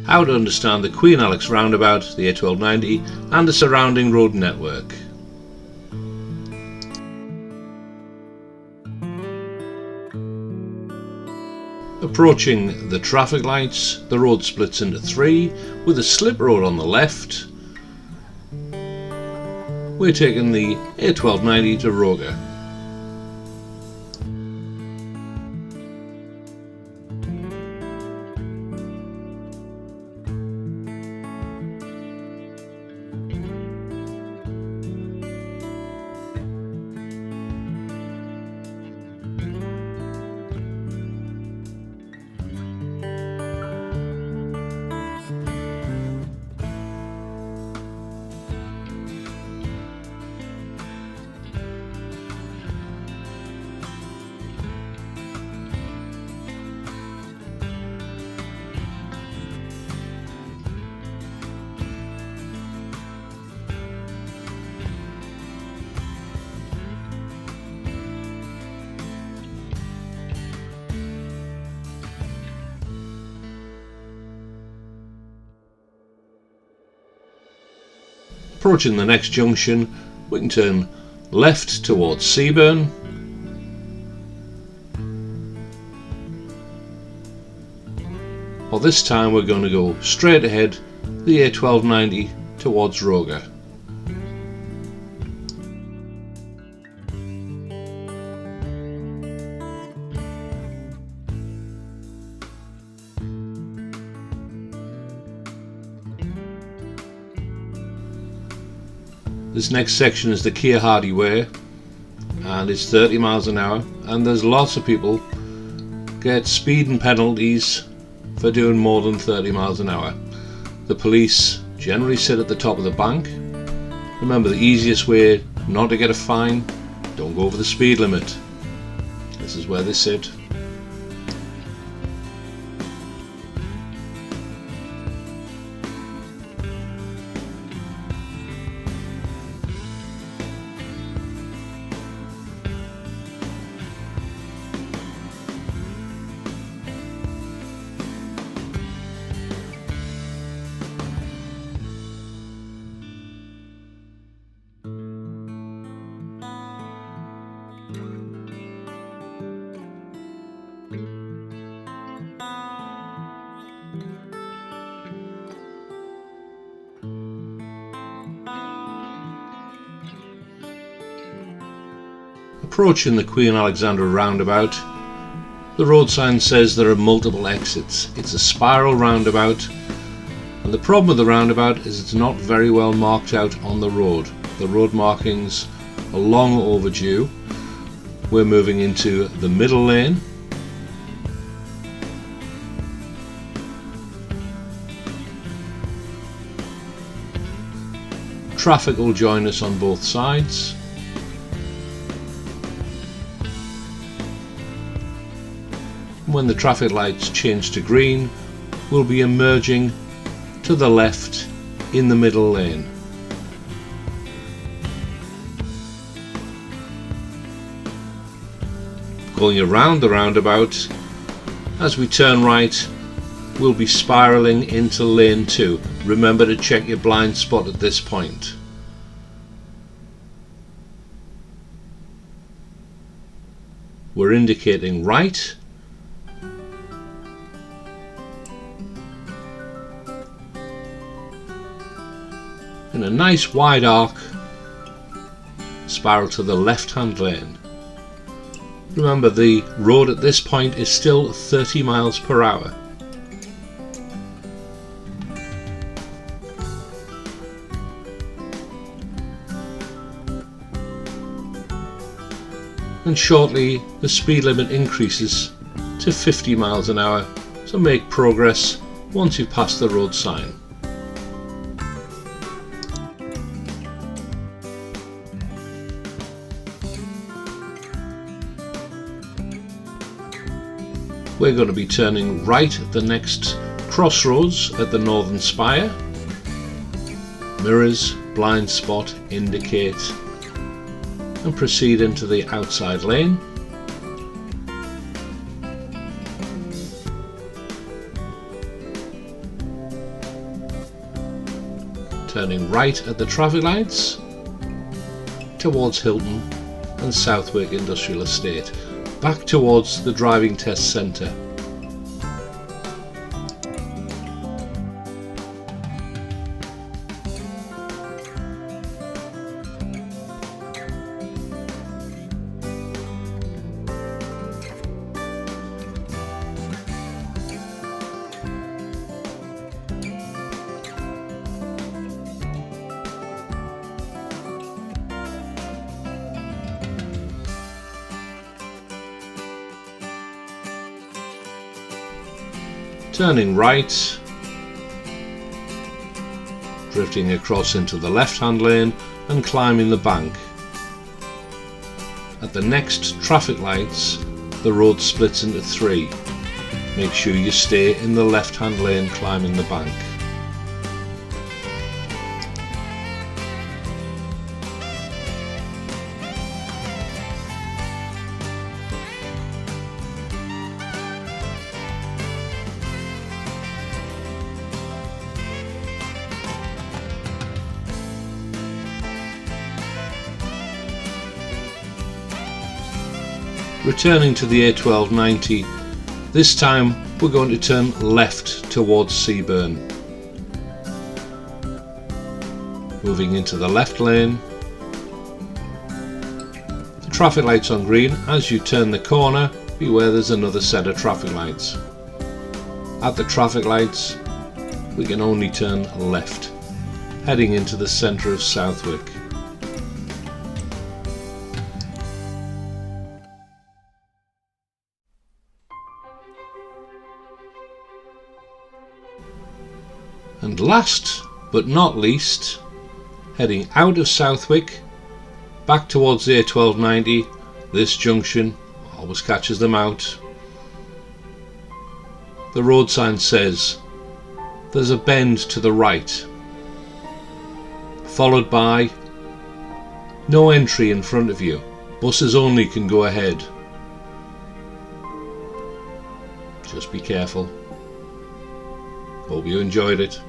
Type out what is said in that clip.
how to understand the Queen Alex roundabout, the A1290 and the surrounding road network. Approaching the traffic lights, the road splits into three with a slip road on the left. We're taking the A1290 to Roga. Approaching the next junction, we can turn left towards Seaburn, or this time we're going to go straight ahead the A1290 towards Roga. This next section is the Keir Hardie Way and it's 30 miles an hour, and there's lots of people get speeding penalties for doing more than 30 miles an hour. The police generally sit at the top of the bank. Remember, the easiest way not to get a fine, don't go over the speed limit. This is where they sit. Approaching the Queen Alexandra roundabout, the road sign says there are multiple exits. It's a spiral roundabout, and the problem with the roundabout is it's not very well marked out on the road. The road markings are long overdue. We're moving into the middle lane. Traffic will join us on both sides. When the traffic lights change to green, we'll be emerging to the left in the middle lane. Going around the roundabout, as we turn right, we'll be spiralling into lane 2. Remember to check your blind spot at this point. We're indicating right. In a nice wide arc, spiral to the left-hand lane. Remember, the road at this point is still 30 miles per hour. And shortly the speed limit increases to 50 miles an hour, so make progress once you pass the road sign. We're going to be turning right at the next crossroads at the northern spire. Mirrors, blind spot, indicate, and proceed into the outside lane. turning right at the traffic lights towards Hilton and Southwick Industrial Estate, back towards the driving test centre. Turning right, drifting across into the left-hand lane and climbing the bank. At the next traffic lights, the road splits into three. Make sure you stay in the left-hand lane climbing the bank. Returning to the A1290, this time we're going to turn left towards Seaburn. Moving into the left lane. The traffic light's on green. As you turn the corner, beware there's another set of traffic lights. At the traffic lights, we can only turn left, heading into the centre of Southwick. And last but not least, heading out of Southwick back towards the A1290, this junction always catches them out. The road sign says there's a bend to the right, followed by no entry in front of you, buses only can go ahead. Just be careful. Hope you enjoyed it.